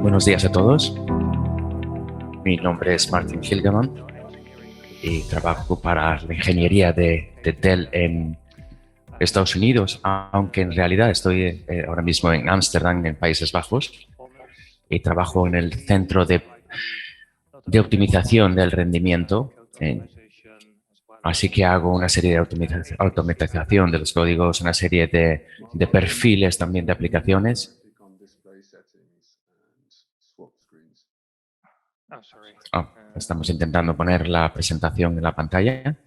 Buenos días a todos. Mi nombre es Martin Hilgeman y trabajo para la ingeniería de Dell en Estados Unidos, aunque en realidad estoy ahora mismo en Ámsterdam, en Países Bajos, y trabajo en el centro de optimización del rendimiento. Así que hago una serie de automatización de los códigos, una serie de perfiles también de aplicaciones. Estamos intentando poner la presentación en la pantalla.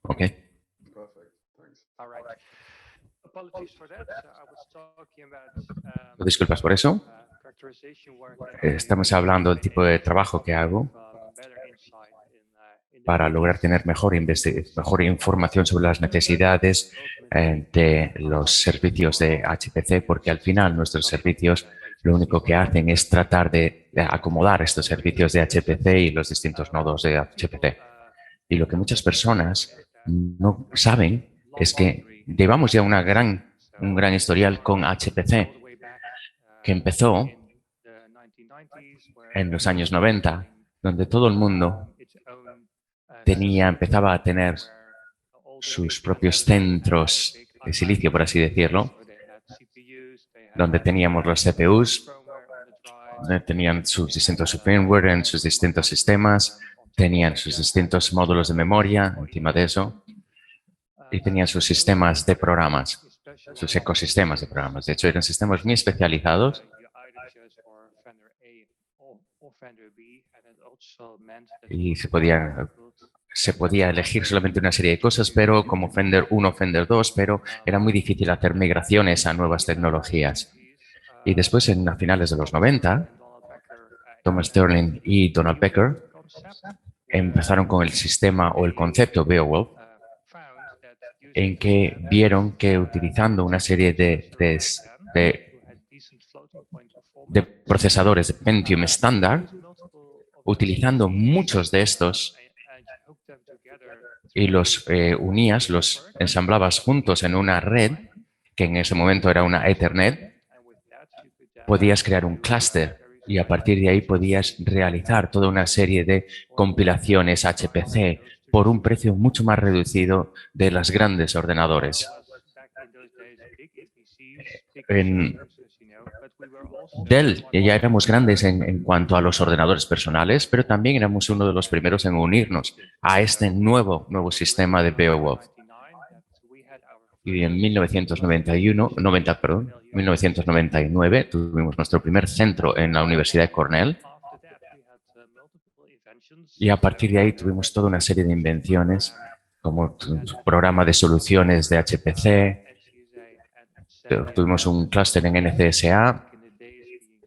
Ok. Disculpas por eso. Estamos hablando del tipo de trabajo que hago para lograr tener mejor información sobre las necesidades de los servicios de HPC, porque al final nuestros servicios lo único que hacen es tratar de acomodar estos servicios de HPC y los distintos nodos de HPC. Y lo que muchas personas no saben es que llevamos ya un gran historial con HPC, que empezó en los años 90, donde todo el mundo empezaba a tener sus propios centros de silicio, por así decirlo, donde teníamos los CPUs, tenían sus distintos firmware en sus distintos sistemas, tenían sus distintos módulos de memoria encima de eso, y tenían sus sistemas de programas, sus ecosistemas de programas. De hecho, eran sistemas muy especializados. Y se podía elegir solamente una serie de cosas, pero como Fender 1, Fender 2, pero era muy difícil hacer migraciones a nuevas tecnologías. Y después, a finales de los 90, Thomas Sterling y Donald Becker empezaron con el sistema o el concepto Beowulf, en que vieron que utilizando una serie de procesadores de Pentium estándar, utilizando muchos de estos y los unías, los ensamblabas juntos en una red, que en ese momento era una Ethernet, podías crear un clúster y a partir de ahí podías realizar toda una serie de compilaciones HPC por un precio mucho más reducido de los grandes ordenadores. En Dell ya éramos grandes en cuanto a los ordenadores personales, pero también éramos uno de los primeros en unirnos a este nuevo sistema de Beowulf. Y en 1999 tuvimos nuestro primer centro en la Universidad de Cornell. Y a partir de ahí tuvimos toda una serie de invenciones, como programa de soluciones de HPC. Tuvimos un clúster en NCSA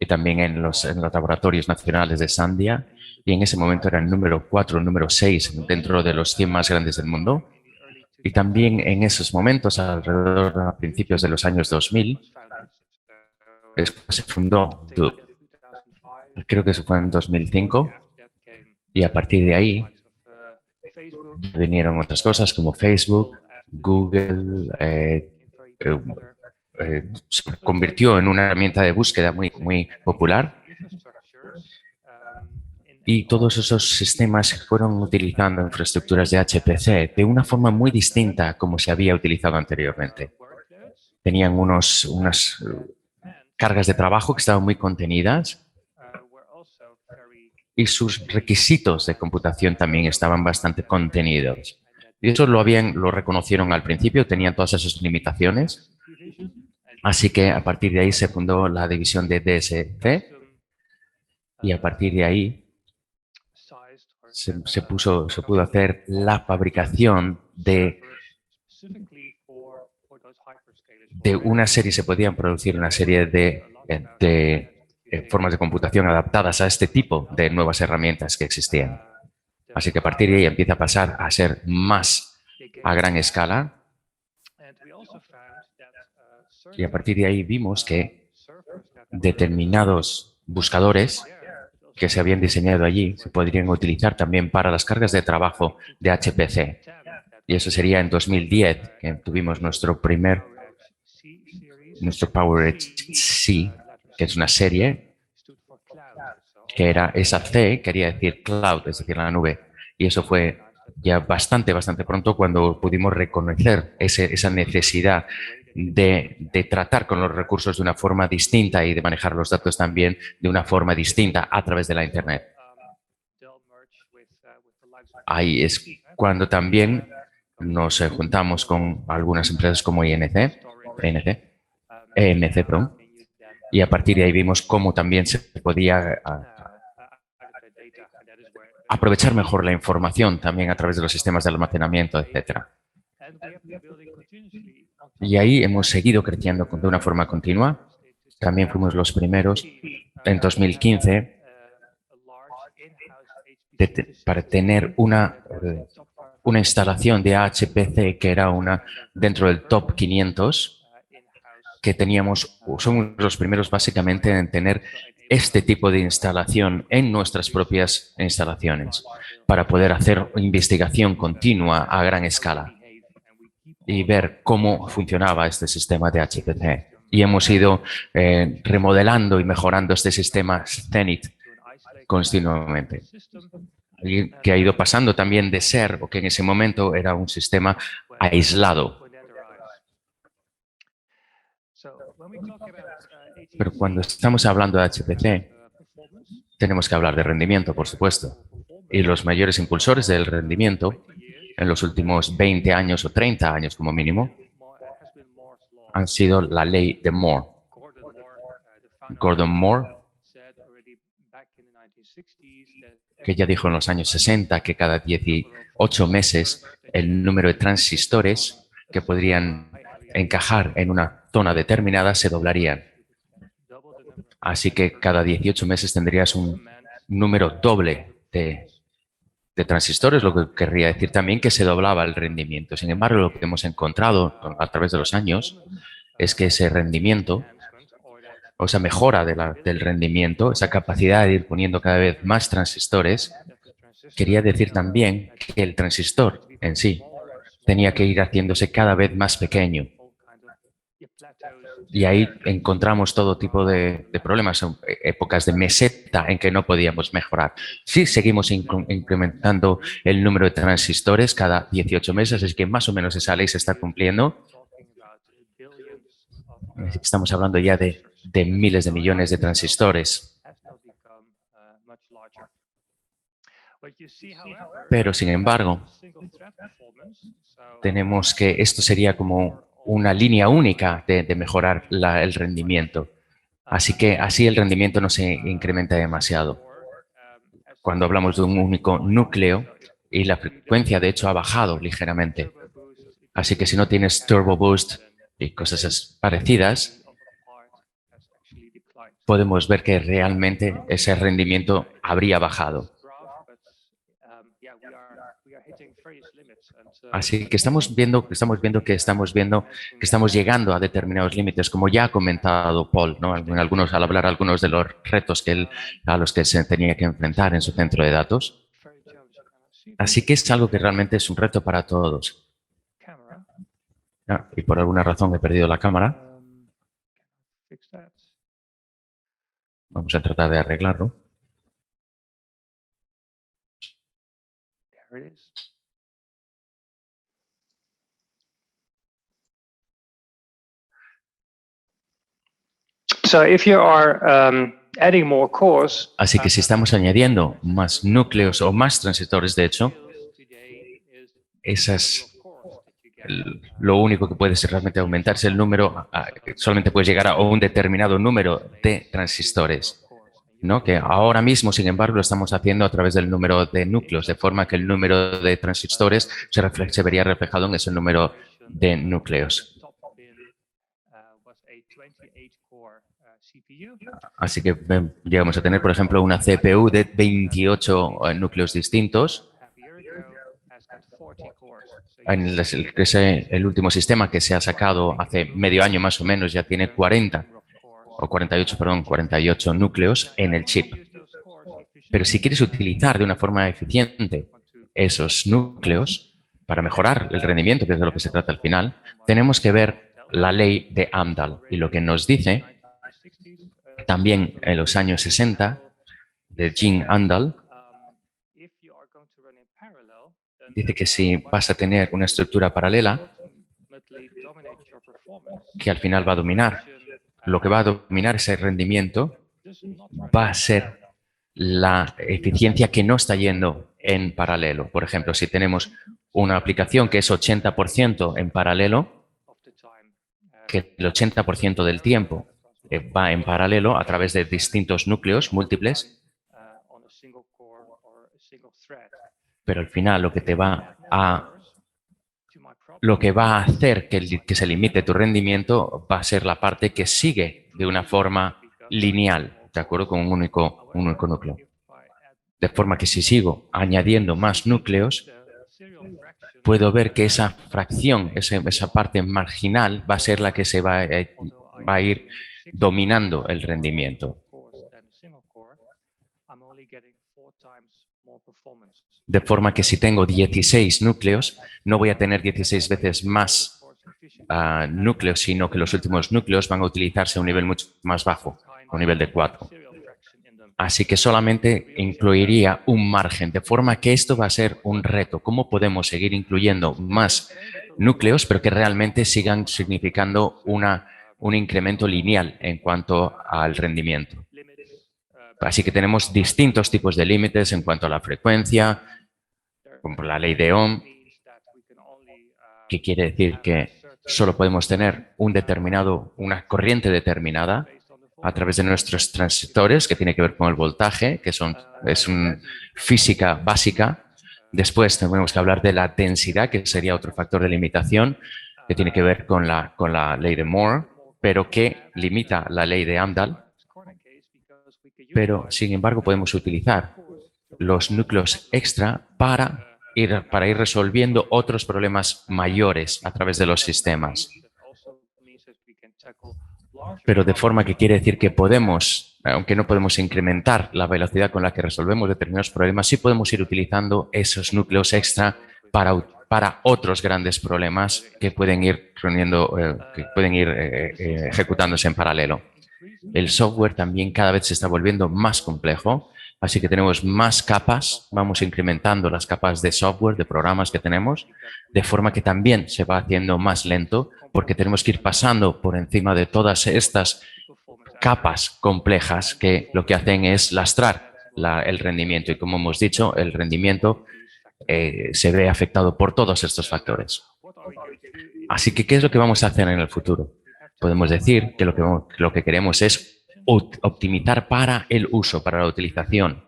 y también en los laboratorios nacionales de Sandia. Y en ese momento era el número 4, el número 6 dentro de los 100 más grandes del mundo. Y también en esos momentos, alrededor a principios de los años 2000, se fundó, creo que eso fue en 2005, y a partir de ahí vinieron otras cosas como Facebook, Google, se convirtió en una herramienta de búsqueda muy popular. Y todos esos sistemas fueron utilizando infraestructuras de HPC de una forma muy distinta como se había utilizado anteriormente. Tenían unas cargas de trabajo que estaban muy contenidas y sus requisitos de computación también estaban bastante contenidos. Y eso lo reconocieron al principio, tenían todas esas limitaciones. Así que a partir de ahí se fundó la división de DSC y a partir de ahí se pudo hacer la fabricación de una serie, se podían producir una serie de formas de computación adaptadas a este tipo de nuevas herramientas que existían. Así que a partir de ahí empieza a pasar a ser más a gran escala. Y a partir de ahí vimos que determinados buscadores que se habían diseñado allí se podrían utilizar también para las cargas de trabajo de HPC. Y eso sería en 2010, que tuvimos nuestro PowerEdge C, que es una serie, que era esa C, quería decir cloud, es decir, la nube. Y eso fue ya bastante pronto cuando pudimos reconocer esa necesidad de tratar con los recursos de una forma distinta y de manejar los datos también de una forma distinta a través de la Internet. Ahí es cuando también nos juntamos con algunas empresas como ENC, perdón, y a partir de ahí vimos cómo también se podía aprovechar mejor la información también a través de los sistemas de almacenamiento, etcétera. Y ahí hemos seguido creciendo de una forma continua. También fuimos los primeros en 2015 para tener una instalación de HPC que era dentro del top 500 que teníamos. Somos los primeros básicamente en tener este tipo de instalación en nuestras propias instalaciones para poder hacer investigación continua a gran escala y ver cómo funcionaba este sistema de HPC. Y hemos ido remodelando y mejorando este sistema Zenith continuamente, y que ha ido pasando también de ser, o que en ese momento era un sistema aislado. Pero cuando estamos hablando de HPC, tenemos que hablar de rendimiento, por supuesto. Y los mayores impulsores del rendimiento en los últimos 20 años o 30 años como mínimo han sido la ley de Moore. Gordon Moore, que ya dijo en los años 60 que cada 18 meses el número de transistores que podrían encajar en una zona determinada se doblarían. Así que cada 18 meses tendrías un número doble de transistores, lo que querría decir también que se doblaba el rendimiento. Sin embargo, lo que hemos encontrado a través de los años es que ese rendimiento, o esa mejora del rendimiento, esa capacidad de ir poniendo cada vez más transistores, quería decir también que el transistor en sí tenía que ir haciéndose cada vez más pequeño. Y ahí encontramos todo tipo de problemas, épocas de meseta en que no podíamos mejorar. Sí, seguimos incrementando el número de transistores cada 18 meses, es que más o menos esa ley se está cumpliendo. Estamos hablando ya de miles de millones de transistores. Pero, sin embargo, tenemos que esto sería como una línea única de mejorar el rendimiento. Así que así el rendimiento no se incrementa demasiado. Cuando hablamos de un único núcleo, y la frecuencia de hecho ha bajado ligeramente. Así que si no tienes Turbo Boost y cosas parecidas, podemos ver que realmente ese rendimiento habría bajado. Así que estamos viendo que estamos llegando a determinados límites, como ya ha comentado Paul, ¿no? Al hablar algunos de los retos a los que se tenía que enfrentar en su centro de datos. Así que es algo que realmente es un reto para todos. Y por alguna razón he perdido la cámara. Vamos a tratar de arreglarlo. Así que si estamos añadiendo más núcleos o más transistores, de hecho, lo único que puede realmente aumentarse el número, solamente puedes llegar a un determinado número de transistores, ¿no? Que ahora mismo, sin embargo, lo estamos haciendo a través del número de núcleos, de forma que el número de transistores se vería reflejado en ese número de núcleos. Así que llegamos a tener, por ejemplo, una CPU de 28 núcleos distintos. El último sistema que se ha sacado hace medio año más o menos ya tiene 48 núcleos en el chip. Pero si quieres utilizar de una forma eficiente esos núcleos, para mejorar el rendimiento, que es de lo que se trata al final, tenemos que ver la ley de Amdahl. Y lo que nos dice, también en los años 60, de Jean Amdahl, dice que si vas a tener una estructura paralela, que al final va a dominar, lo que va a dominar ese rendimiento va a ser la eficiencia que no está yendo en paralelo. Por ejemplo, si tenemos una aplicación que es 80% en paralelo, que el 80% del tiempo va en paralelo a través de distintos núcleos múltiples, pero al final lo que va a hacer que se limite tu rendimiento va a ser la parte que sigue de una forma lineal, ¿de acuerdo? Con un único núcleo. De forma que si sigo añadiendo más núcleos, puedo ver que esa fracción, esa parte marginal, va a ser la que se va a ir dominando el rendimiento. De forma que si tengo 16 núcleos, no voy a tener 16 veces más núcleos, sino que los últimos núcleos van a utilizarse a un nivel mucho más bajo, a un nivel de 4. Así que solamente incluiría un margen, de forma que esto va a ser un reto. ¿Cómo podemos seguir incluyendo más núcleos, pero que realmente sigan significando un incremento lineal en cuanto al rendimiento? Así que tenemos distintos tipos de límites en cuanto a la frecuencia, como la ley de Ohm, que quiere decir que solo podemos tener una corriente determinada a través de nuestros transistores, que tiene que ver con el voltaje, que es una física básica. Después tenemos que hablar de la densidad, que sería otro factor de limitación, que tiene que ver con la ley de Moore, pero que limita la ley de Amdahl. Pero, sin embargo, podemos utilizar los núcleos extra para ir resolviendo otros problemas mayores a través de los sistemas. Pero de forma que quiere decir que podemos, aunque no podemos incrementar la velocidad con la que resolvemos determinados problemas, sí podemos ir utilizando esos núcleos extra para otros grandes problemas que pueden ir ejecutándose en paralelo. El software también cada vez se está volviendo más complejo, así que tenemos más capas, vamos incrementando las capas de software, de programas que tenemos, de forma que también se va haciendo más lento, porque tenemos que ir pasando por encima de todas estas capas complejas que lo que hacen es lastrar el rendimiento. Y como hemos dicho, el rendimiento se ve afectado por todos estos factores. Así que, ¿qué es lo que vamos a hacer en el futuro? Podemos decir que lo que queremos es optimizar para el uso, para la utilización,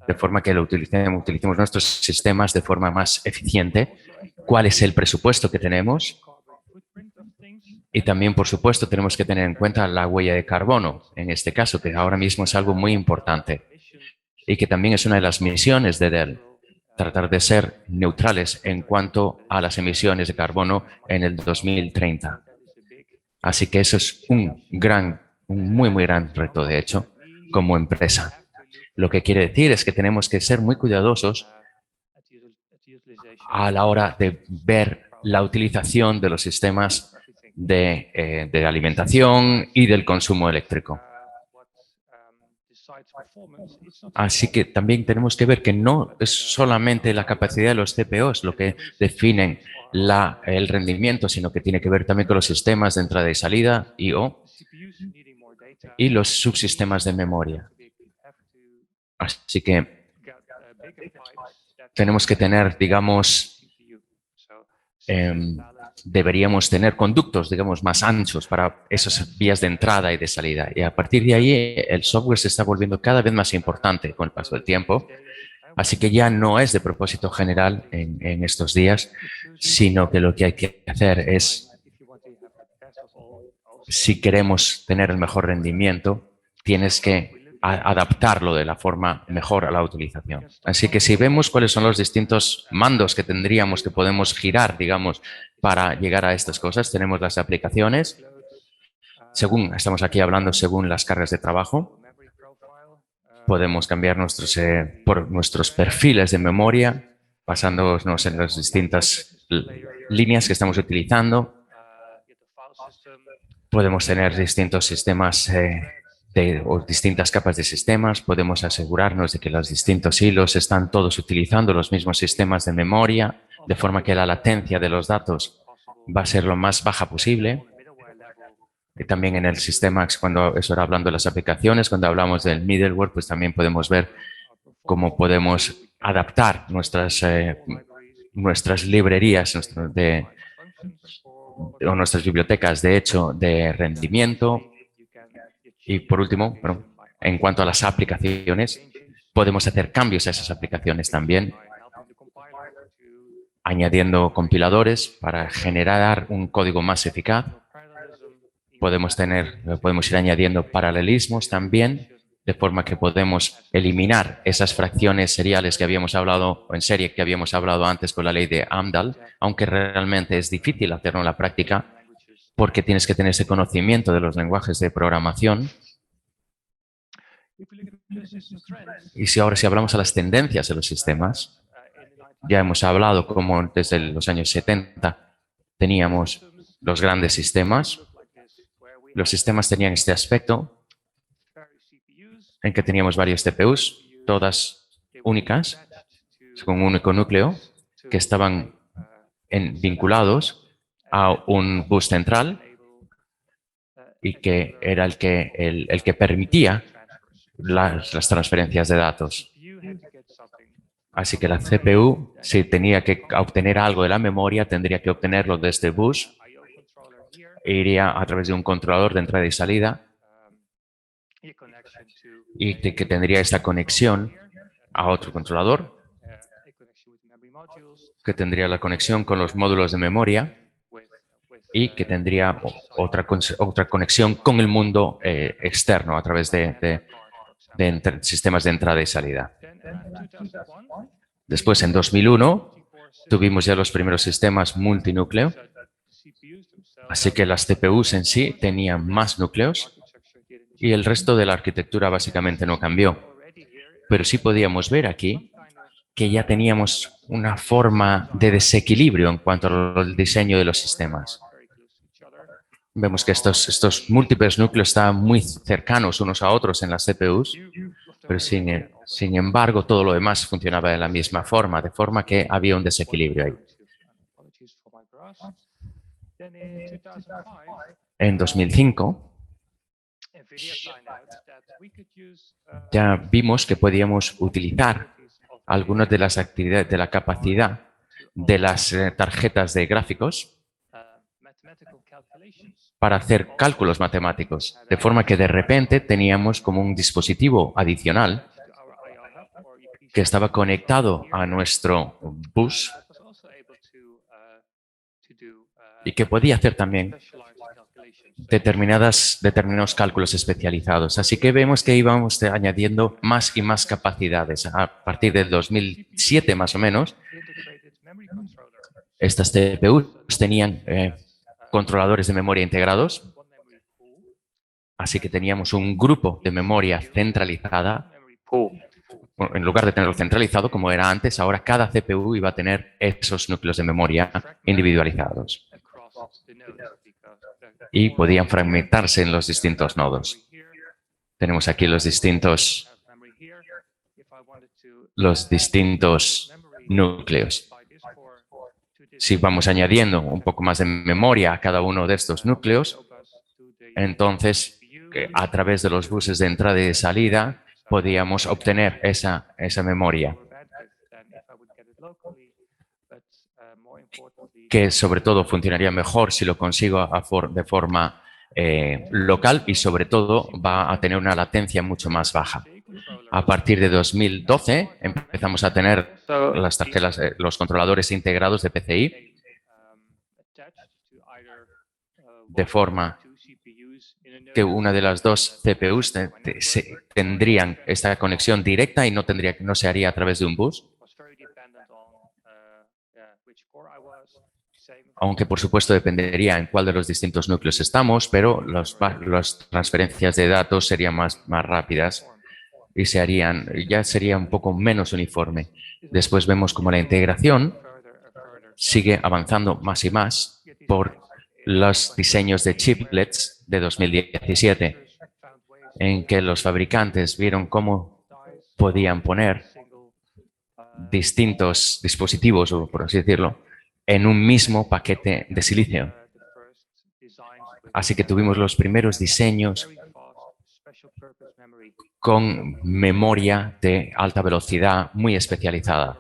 de forma que utilicemos nuestros sistemas de forma más eficiente. ¿Cuál es el presupuesto que tenemos? Y también, por supuesto, tenemos que tener en cuenta la huella de carbono, en este caso, que ahora mismo es algo muy importante y que también es una de las misiones de Dell, tratar de ser neutrales en cuanto a las emisiones de carbono en el 2030. Así que eso es un muy, muy gran reto, de hecho, como empresa. Lo que quiere decir es que tenemos que ser muy cuidadosos a la hora de ver la utilización de los sistemas de alimentación y del consumo eléctrico. Así que también tenemos que ver que no es solamente la capacidad de los CPOs lo que definen el rendimiento, sino que tiene que ver también con los sistemas de entrada y salida, I/O, y los subsistemas de memoria. Así que tenemos que tener, digamos, deberíamos tener conductos, digamos, más anchos para esas vías de entrada y de salida. Y a partir de ahí, el software se está volviendo cada vez más importante con el paso del tiempo. Así que ya no es de propósito general en estos días, sino que lo que hay que hacer es, si queremos tener el mejor rendimiento, tienes que adaptarlo de la forma mejor a la utilización. Así que si vemos cuáles son los distintos mandos que tendríamos, que podemos girar, digamos, para llegar a estas cosas, tenemos las aplicaciones, estamos aquí hablando según las cargas de trabajo. Podemos cambiar por nuestros perfiles de memoria. basándonos en las distintas líneas que estamos utilizando. Podemos tener distintos sistemas o distintas capas de sistemas. Podemos asegurarnos de que los distintos hilos están todos utilizando los mismos sistemas de memoria, de forma que la latencia de los datos va a ser lo más baja posible. Y también en el sistema, cuando eso era hablando de las aplicaciones, cuando hablamos del middleware, pues también podemos ver cómo podemos adaptar nuestras librerías o nuestras bibliotecas de hecho de rendimiento. Y por último, bueno, en cuanto a las aplicaciones, podemos hacer cambios a esas aplicaciones también, añadiendo compiladores para generar un código más eficaz. Podemos ir añadiendo paralelismos también, de forma que podemos eliminar esas fracciones seriales que habíamos hablado, o en serie que habíamos hablado antes con la ley de Amdahl, aunque realmente es difícil hacerlo en la práctica, porque tienes que tener ese conocimiento de los lenguajes de programación. Y si hablamos a las tendencias de los sistemas, ya hemos hablado cómo desde los años 70 teníamos los grandes sistemas. Los sistemas tenían este aspecto en que teníamos varios CPUs, todas únicas, con un único núcleo, que estaban vinculados a un bus central y que era el que permitía las transferencias de datos. Así que la CPU, si tenía que obtener algo de la memoria, tendría que obtenerlo de este bus. Iría a través de un controlador de entrada y salida y que tendría esta conexión a otro controlador, que tendría la conexión con los módulos de memoria y que tendría otra conexión con el mundo externo a través de sistemas de entrada y salida. Después, en 2001, tuvimos ya los primeros sistemas multinúcleo. Así que las CPUs en sí tenían más núcleos y el resto de la arquitectura básicamente no cambió. Pero sí podíamos ver aquí que ya teníamos una forma de desequilibrio en cuanto al diseño de los sistemas. Vemos que estos múltiples núcleos estaban muy cercanos unos a otros en las CPUs, pero sin embargo todo lo demás funcionaba de la misma forma, de forma que había un desequilibrio ahí. En 2005 ya vimos que podíamos utilizar algunas de las actividades de la capacidad de las tarjetas de gráficos para hacer cálculos matemáticos, de forma que de repente teníamos como un dispositivo adicional que estaba conectado a nuestro bus y que podía hacer también determinados cálculos especializados. Así que vemos que íbamos añadiendo más y más capacidades. A partir del 2007 más o menos, estas CPUs tenían controladores de memoria integrados. Así que teníamos un grupo de memoria centralizada. En lugar de tenerlo centralizado como era antes, ahora cada CPU iba a tener esos núcleos de memoria individualizados y podían fragmentarse en los distintos nodos. Tenemos aquí los distintos núcleos. Si vamos añadiendo un poco más de memoria a cada uno de estos núcleos, entonces a través de los buses de entrada y de salida podíamos obtener esa memoria, que sobre todo funcionaría mejor si lo consigo de forma local y sobre todo va a tener una latencia mucho más baja. A partir de 2012 empezamos a tener los controladores integrados de PCI, de forma que una de las dos CPUs tendrían esta conexión directa y no se haría a través de un bus. Aunque por supuesto dependería en cuál de los distintos núcleos estamos, pero las transferencias de datos serían más rápidas y ya sería un poco menos uniforme. Después vemos como la integración sigue avanzando más y más por los diseños de chiplets de 2017, en que los fabricantes vieron cómo podían poner distintos dispositivos, o por así decirlo, en un mismo paquete de silicio. Así que tuvimos los primeros diseños con memoria de alta velocidad muy especializada.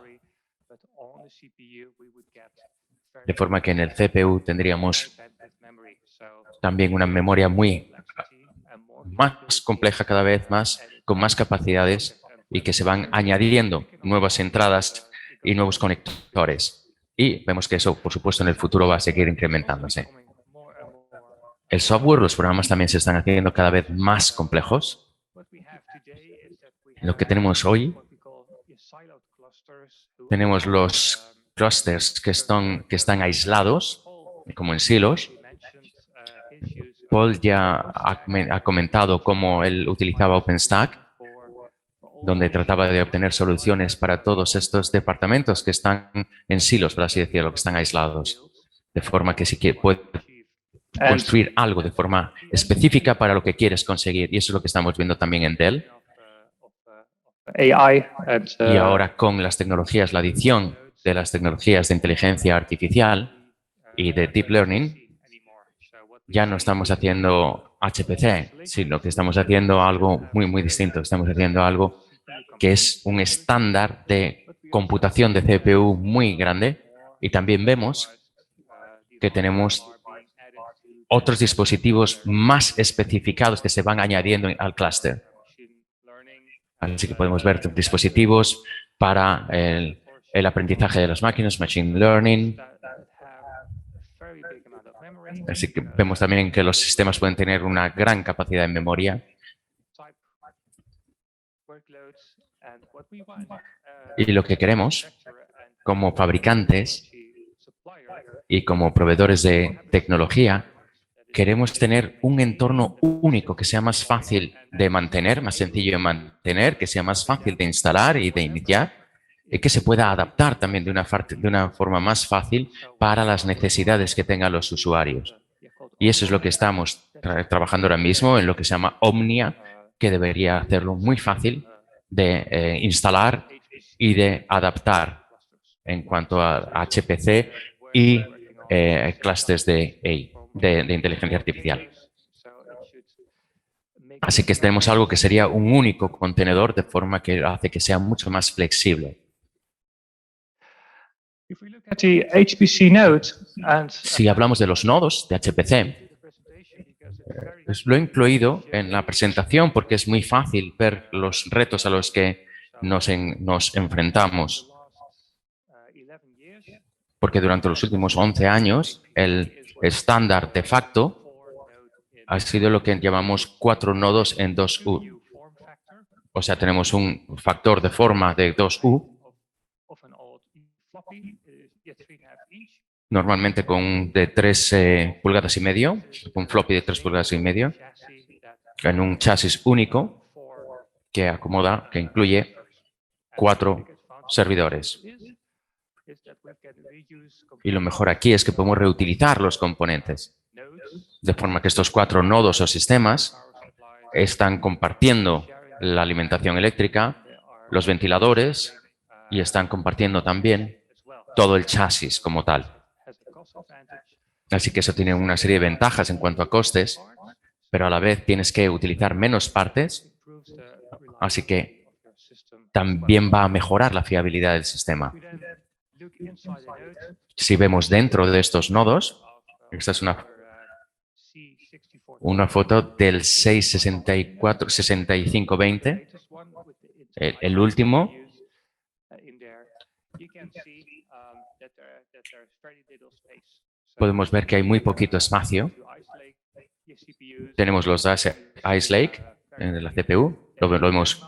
De forma que en el CPU tendríamos también una memoria más compleja cada vez más, con más capacidades y que se van añadiendo nuevas entradas y nuevos conectores. Y vemos que eso, por supuesto, en el futuro va a seguir incrementándose. El software, los programas también se están haciendo cada vez más complejos. Lo que tenemos hoy, tenemos los clusters que están aislados, como en silos. Paul ya ha comentado cómo él utilizaba OpenStack, donde trataba de obtener soluciones para todos estos departamentos que están en silos, por así decirlo, que están aislados. De forma que si puedes construir algo de forma específica para lo que quieres conseguir. Y eso es lo que estamos viendo también en Dell. Y ahora con las tecnologías, la adición de las tecnologías de inteligencia artificial y de deep learning, ya no estamos haciendo HPC, sino que estamos haciendo algo muy distinto. Estamos haciendo algo que es un estándar de computación de CPU muy grande, y también vemos que tenemos otros dispositivos más especificados que se van añadiendo al clúster. Así que podemos ver dispositivos para el aprendizaje de las máquinas, Machine Learning. Así que vemos también que los sistemas pueden tener una gran capacidad de memoria. Y lo que queremos como fabricantes y como proveedores de tecnología, queremos tener un entorno único que sea más fácil de mantener, más sencillo de mantener, que sea más fácil de instalar y de iniciar, y que se pueda adaptar también de una forma más fácil para las necesidades que tengan los usuarios. Y eso es lo que estamos trabajando ahora mismo en lo que se llama Omnia, que debería hacerlo muy fácil de instalar y de adaptar en cuanto a HPC y clústeres de inteligencia artificial. Así que tenemos algo que sería un único contenedor, de forma que hace que sea mucho más flexible. Si hablamos de los nodos de HPC, lo he incluido en la presentación porque es muy fácil ver los retos a los que nos enfrentamos. Porque durante los últimos 11 años, el estándar de facto ha sido lo que llamamos 4 nodos en 2U. O sea, tenemos un factor de forma de 2U, normalmente de 3 pulgadas y medio, un floppy de 3 pulgadas y medio, en un chasis único que incluye 4 servidores. Y lo mejor aquí es que podemos reutilizar los componentes, de forma que estos 4 nodos o sistemas están compartiendo la alimentación eléctrica, los ventiladores, y están compartiendo también todo el chasis como tal. Así que eso tiene una serie de ventajas en cuanto a costes, pero a la vez tienes que utilizar menos partes, así que también va a mejorar la fiabilidad del sistema. Si vemos dentro de estos nodos, esta es una foto del 6520, el último. Podemos ver que hay muy poquito espacio. Tenemos los Ice Lake en la CPU, lo vemos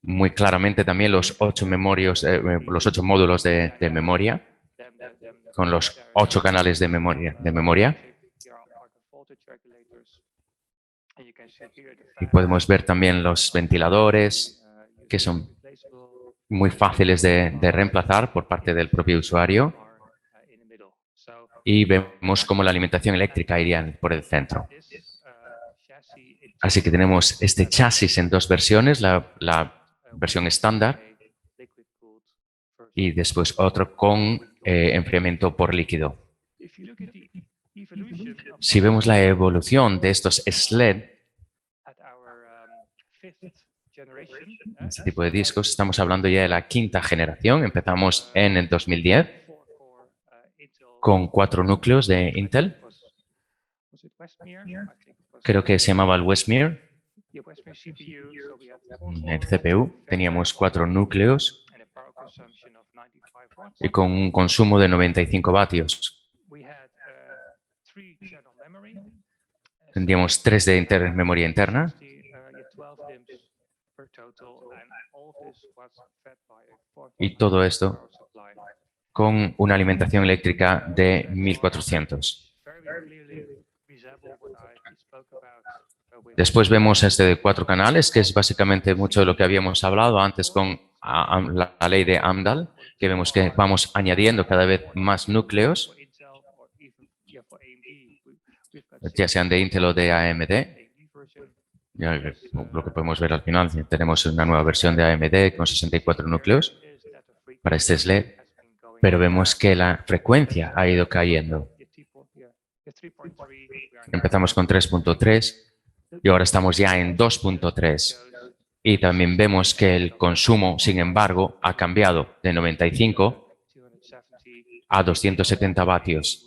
muy claramente también los 8 módulos de memoria, con los 8 canales de memoria. Y podemos ver también los ventiladores que son muy fáciles de reemplazar por parte del propio usuario, y vemos cómo la alimentación eléctrica iría por el centro. Así que tenemos este chasis en dos versiones, la versión estándar y después otro con enfriamiento por líquido. Si vemos la evolución de estos SLED, este tipo de discos, estamos hablando ya de la quinta generación. Empezamos en el 2010 con 4 núcleos de Intel. Creo que se llamaba el Westmere. En el CPU teníamos 4 núcleos y con un consumo de 95 vatios. Tendríamos 3 de memoria interna y todo esto con una alimentación eléctrica de 1400. Después vemos este de 4 canales, que es básicamente mucho de lo que habíamos hablado antes con la ley de Amdahl, que vemos que vamos añadiendo cada vez más núcleos, ya sean de Intel o de AMD. Ya lo que podemos ver al final, tenemos una nueva versión de AMD con 64 núcleos para este SLED, pero vemos que la frecuencia ha ido cayendo. Empezamos con 3.3 y ahora estamos ya en 2.3. Y también vemos que el consumo, sin embargo, ha cambiado de 95 a 270 vatios.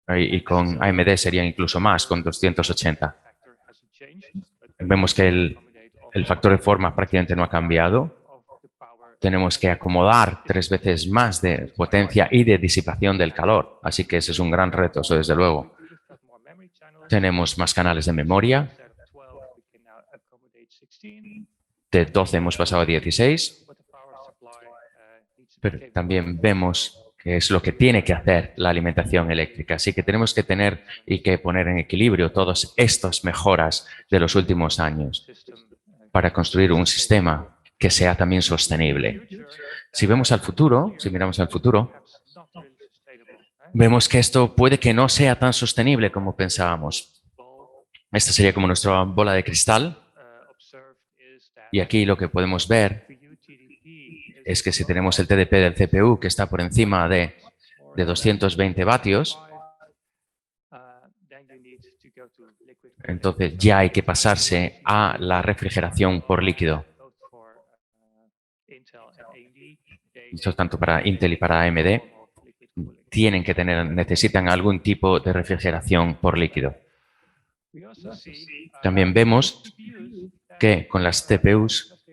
Y con AMD sería incluso más, con 280. Vemos que el factor de forma prácticamente no ha cambiado. Tenemos que acomodar 3 veces más de potencia y de disipación del calor. Así que ese es un gran reto, eso desde luego. Tenemos más canales de memoria. De 12 hemos pasado a 16. Pero también vemos que es lo que tiene que hacer la alimentación eléctrica. Así que tenemos que tener y que poner en equilibrio todas estas mejoras de los últimos años para construir un sistema que sea también sostenible. Si vemos al futuro, si miramos al futuro, vemos que esto puede que no sea tan sostenible como pensábamos. Esta sería como nuestra bola de cristal. Y aquí lo que podemos ver es que si tenemos el TDP del CPU que está por encima de 220 vatios, entonces ya hay que pasarse a la refrigeración por líquido. Esto tanto para Intel y para AMD necesitan algún tipo de refrigeración por líquido. También vemos que con las CPUs,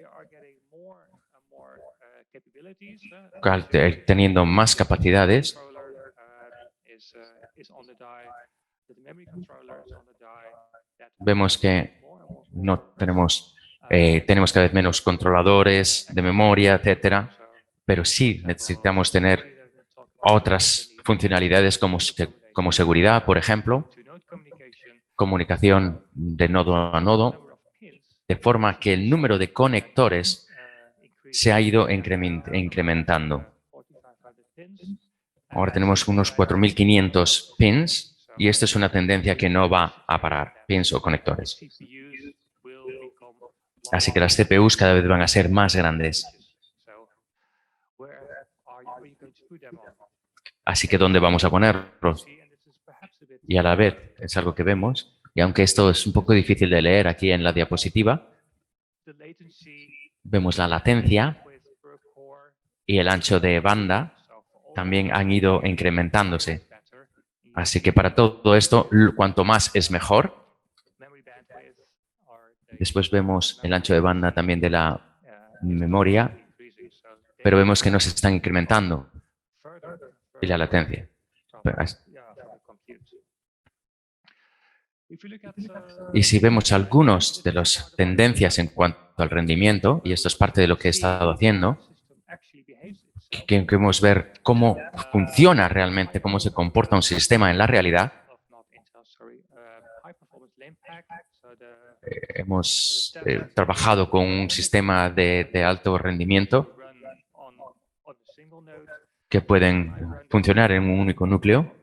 teniendo más capacidades, vemos que no tenemos cada vez menos controladores de memoria, etcétera, pero sí necesitamos tener otras funcionalidades como seguridad, por ejemplo, comunicación de nodo a nodo, de forma que el número de conectores se ha ido incrementando. Ahora tenemos unos 4500 pins y esta es una tendencia que no va a parar, pins o conectores. Así que las CPUs cada vez van a ser más grandes. Así que ¿dónde vamos a ponerlos? Y a la vez es algo que vemos, y aunque esto es un poco difícil de leer aquí en la diapositiva, vemos la latencia y el ancho de banda también han ido incrementándose. Así que para todo esto, cuanto más es mejor. Después vemos el ancho de banda también de la memoria, pero vemos que no se están incrementando. Y la latencia. Y si vemos algunos de las tendencias en cuanto al rendimiento, y esto es parte de lo que he estado haciendo, queremos ver cómo funciona realmente, cómo se comporta un sistema en la realidad. Hemos trabajado con un sistema de alto rendimiento que pueden funcionar en un único núcleo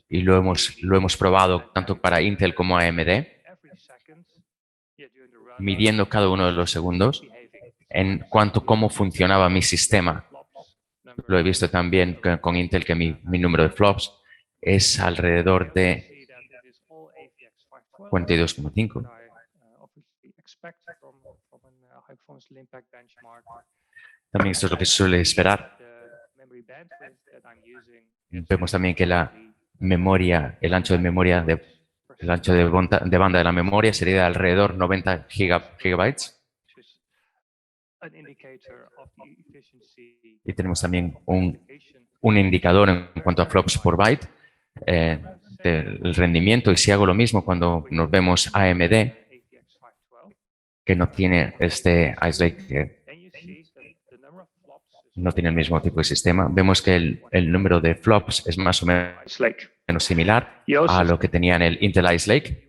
y lo hemos probado tanto para Intel como AMD, midiendo cada uno de los segundos en cuanto a cómo funcionaba mi sistema. Lo he visto también con Intel, que mi número de flops es alrededor de 42,5. También esto es lo que se suele esperar. Vemos también que la memoria, el ancho de banda de la memoria sería de alrededor 90 gigabytes. Y tenemos también un indicador en cuanto a flops por byte del rendimiento. Y si hago lo mismo cuando nos vemos AMD, que no tiene este Ice Lake, no tiene el mismo tipo de sistema, vemos que el número de flops es más o menos similar a lo que tenía en el Intel Ice Lake,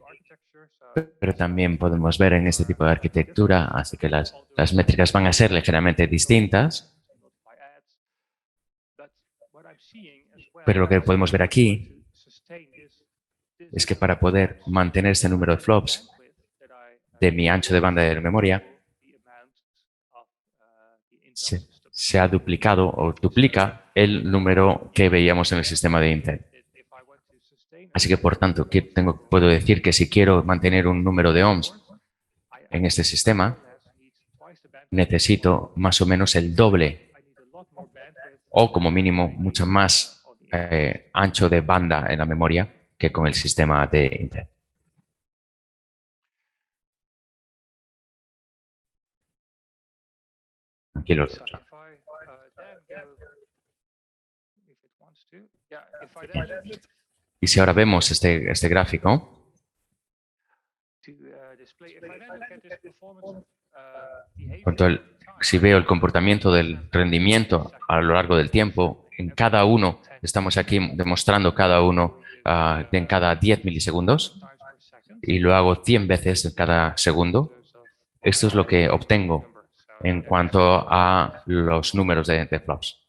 pero también podemos ver en este tipo de arquitectura, así que las métricas van a ser ligeramente distintas, pero lo que podemos ver aquí es que para poder mantener este número de flops de mi ancho de banda de memoria, se ha duplicado o duplica el número que veíamos en el sistema de Intel. Así que, por tanto, puedo decir que si quiero mantener un número de ohms en este sistema, necesito más o menos el doble o, como mínimo, mucho más ancho de banda en la memoria que con el sistema de Intel. Aquí lo otro. Y si ahora vemos este gráfico, si veo el comportamiento del rendimiento a lo largo del tiempo, en cada uno, estamos aquí demostrando cada uno en cada 10 milisegundos, y lo hago 100 veces en cada segundo. Esto es lo que obtengo en cuanto a los números de flops.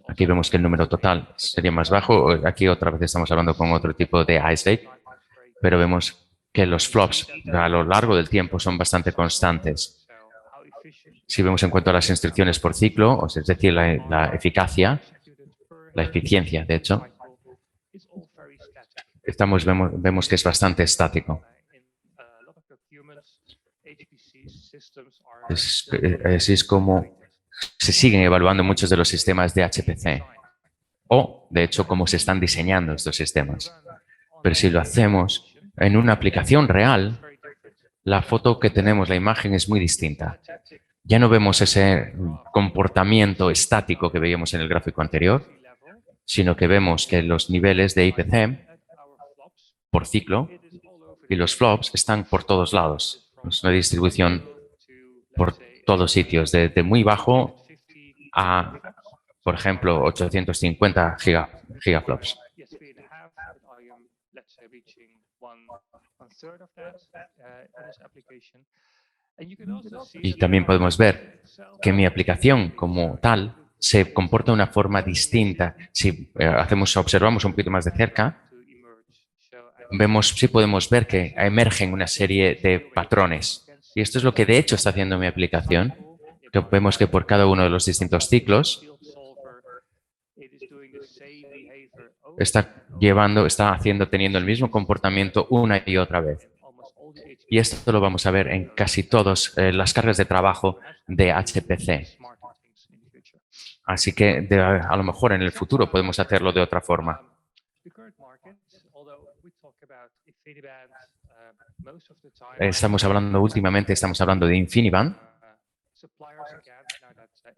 Aquí vemos que el número total sería más bajo. Aquí otra vez estamos hablando con otro tipo de Ice Lake, pero vemos que los flops a lo largo del tiempo son bastante constantes. Si vemos en cuanto a las instrucciones por ciclo, es decir, la eficiencia, de hecho, vemos que es bastante estático. Así es como se siguen evaluando muchos de los sistemas de HPC, o, de hecho, cómo se están diseñando estos sistemas. Pero si lo hacemos en una aplicación real, la foto que tenemos, la imagen, es muy distinta. Ya no vemos ese comportamiento estático que veíamos en el gráfico anterior, sino que vemos que los niveles de IPC por ciclo y los flops están por todos lados. Es una distribución por todos sitios, de muy bajo a, por ejemplo, 850 gigaflops. Y también podemos ver que mi aplicación como tal se comporta de una forma distinta. Si observamos un poquito más de cerca, sí podemos ver que emergen una serie de patrones. Y esto es lo que de hecho está haciendo mi aplicación. Que vemos que por cada uno de los distintos ciclos teniendo el mismo comportamiento una y otra vez. Y esto lo vamos a ver en casi todas las cargas de trabajo de HPC. Así que a lo mejor en el futuro podemos hacerlo de otra forma. Últimamente estamos hablando de InfiniBand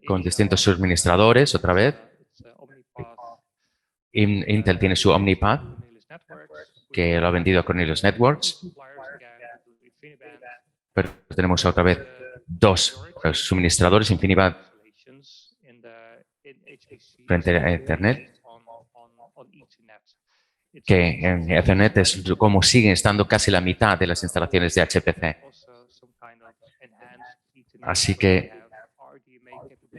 con distintos suministradores otra vez. Intel tiene su Omnipath, que lo ha vendido a Cornelius Networks. Pero tenemos otra vez dos suministradores, InfiniBand frente a Ethernet. que en Ethernet es como siguen estando casi la mitad de las instalaciones de HPC. Así que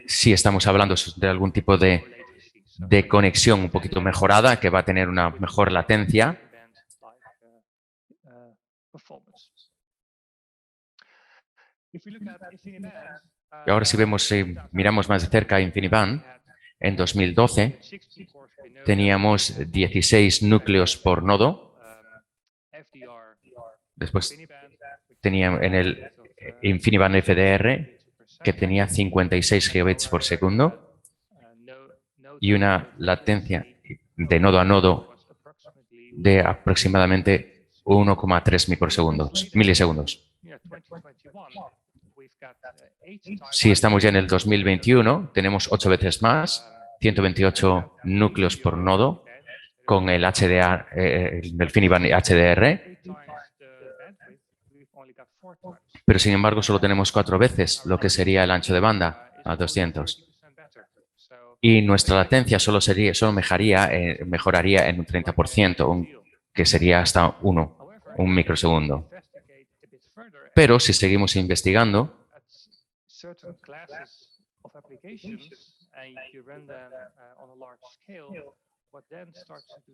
sí estamos hablando de algún tipo de conexión un poquito mejorada que va a tener una mejor latencia. Y ahora si miramos más de cerca a InfiniBand, en 2012 teníamos 16 núcleos por nodo. Después tenía en el InfiniBand FDR que tenía 56 gigabits por segundo y una latencia de nodo a nodo de aproximadamente 1,3 milisegundos. Si estamos ya en el 2021, tenemos 8 veces más, 128 núcleos por nodo con el HDR, el InfiniBand HDR, pero sin embargo solo tenemos 4 veces lo que sería el ancho de banda a 200. Y nuestra latencia solo mejoraría en un 30%, que sería hasta un microsegundo. Pero si seguimos investigando,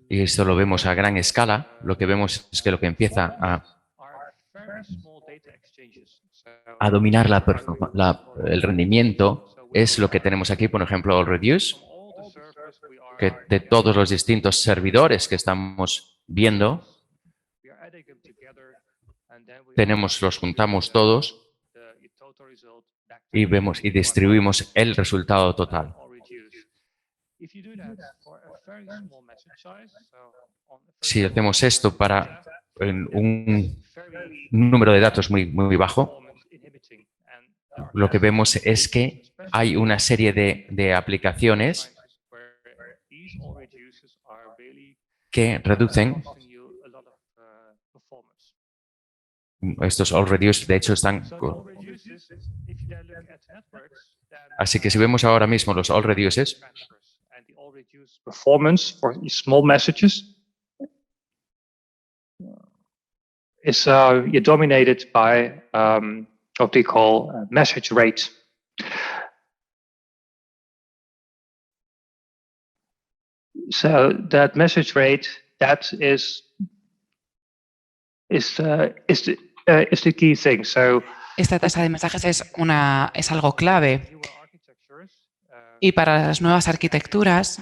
y esto lo vemos a gran escala, lo que vemos es que lo que empieza a dominar el rendimiento es lo que tenemos aquí, por ejemplo, AllReduce, que de todos los distintos servidores que estamos viendo, los juntamos todos y vemos y distribuimos el resultado total. Si hacemos esto para un número de datos muy bajo, lo que vemos es que hay una serie de aplicaciones que reducen. Estos AllReduce, de hecho, están. Así que si vemos ahora mismo los AllReduces, performance for small messages is dominated by what we call message rate. So that message rate, that is the key thing. So esta tasa de mensajes es algo clave. Y para las nuevas arquitecturas,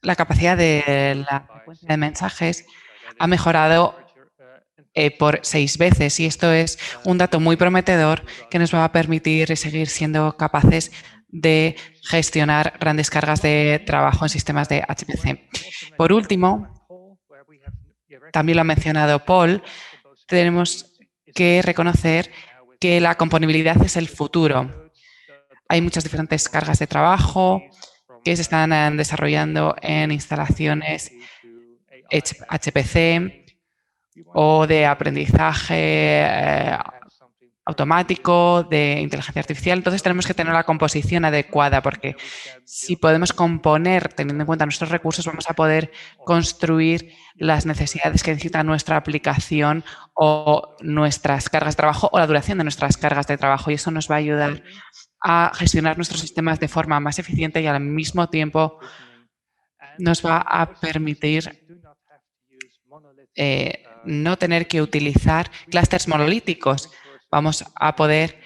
la capacidad de la frecuencia de mensajes ha mejorado por 6 veces, y esto es un dato muy prometedor que nos va a permitir seguir siendo capaces de gestionar grandes cargas de trabajo en sistemas de HPC. Por último, también lo ha mencionado Paul, tenemos que reconocer que la componibilidad es el futuro. Hay muchas diferentes cargas de trabajo que se están desarrollando en instalaciones HPC o de aprendizaje automático, de inteligencia artificial. Entonces tenemos que tener la composición adecuada, porque si podemos componer teniendo en cuenta nuestros recursos, vamos a poder construir las necesidades que necesita nuestra aplicación o nuestras cargas de trabajo o la duración de nuestras cargas de trabajo, y eso nos va a ayudar a gestionar nuestros sistemas de forma más eficiente y al mismo tiempo nos va a permitir no tener que utilizar clústeres monolíticos. Vamos a poder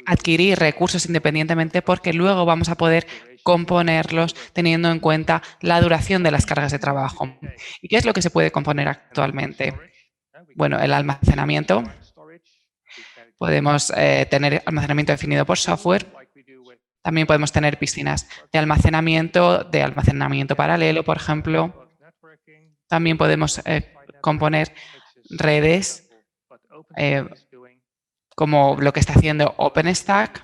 adquirir recursos independientemente porque luego vamos a poder componerlos teniendo en cuenta la duración de las cargas de trabajo. ¿Y qué es lo que se puede componer actualmente? Bueno, el almacenamiento. Podemos tener almacenamiento definido por software. También podemos tener piscinas de almacenamiento paralelo, por ejemplo. También podemos componer redes como lo que está haciendo OpenStack.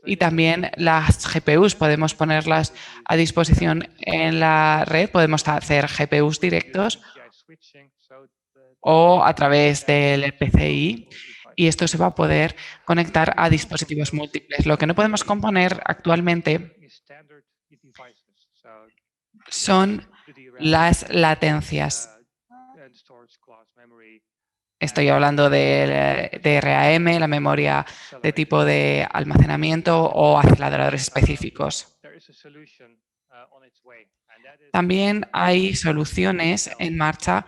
Y también las GPUs podemos ponerlas a disposición en la red. Podemos hacer GPUs directos o a través del PCI. Y esto se va a poder conectar a dispositivos múltiples. Lo que no podemos componer actualmente son las latencias. Estoy hablando de RAM, la memoria de tipo de almacenamiento o aceleradores específicos. También hay soluciones en marcha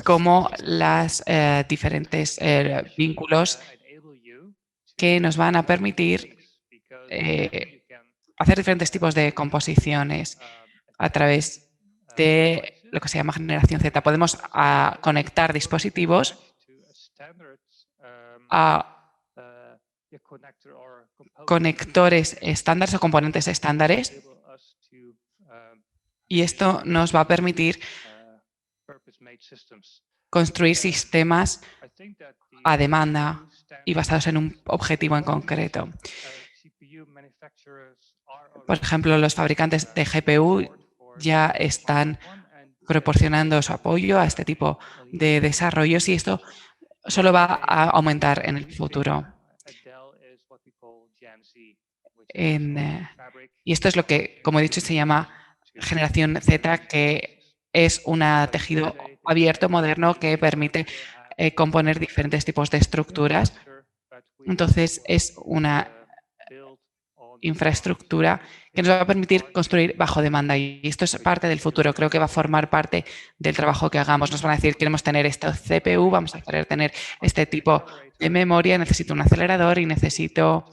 como los diferentes vínculos que nos van a permitir hacer diferentes tipos de composiciones a través de lo que se llama generación Z. Podemos conectar dispositivos a conectores estándares o componentes estándares, y esto nos va a permitir construir sistemas a demanda y basados en un objetivo en concreto. Por ejemplo, los fabricantes de GPU ya están proporcionando su apoyo a este tipo de desarrollos, y esto solo va a aumentar en el futuro. Y esto es lo que, como he dicho, se llama generación Z, que es un tejido abierto, moderno, que permite componer diferentes tipos de estructuras. Entonces, es una infraestructura que nos va a permitir construir bajo demanda, y esto es parte del futuro. Creo que va a formar parte del trabajo que hagamos. Nos van a decir, queremos tener esta CPU, vamos a querer tener este tipo de memoria, necesito un acelerador y necesito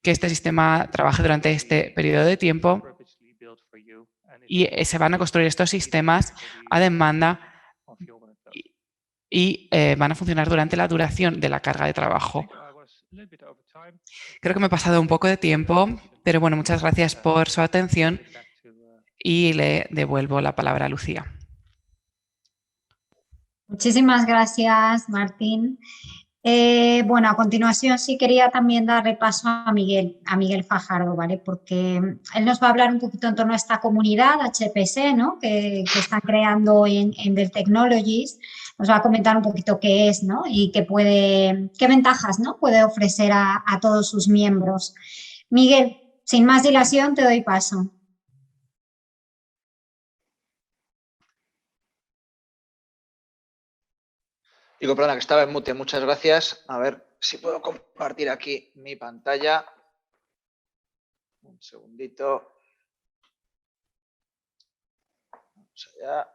que este sistema trabaje durante este periodo de tiempo, y se van a construir estos sistemas a demanda y van a funcionar durante la duración de la carga de trabajo. Creo que me he pasado un poco de tiempo, pero bueno, muchas gracias por su atención y le devuelvo la palabra a Lucía. Muchísimas gracias, Martín. Bueno, a continuación sí quería también dar repaso a Miguel Fajardo, ¿vale? Porque él nos va a hablar un poquito en torno a esta comunidad HPC, ¿no? que están creando en Dell Technologies. Nos va a comentar un poquito qué es, ¿no? Y qué ventajas, ¿no? Puede ofrecer a todos sus miembros. Miguel, sin más dilación, te doy paso. Digo, perdona, que estaba en mute. Muchas gracias. A ver si puedo compartir aquí mi pantalla. Un segundito. Vamos allá.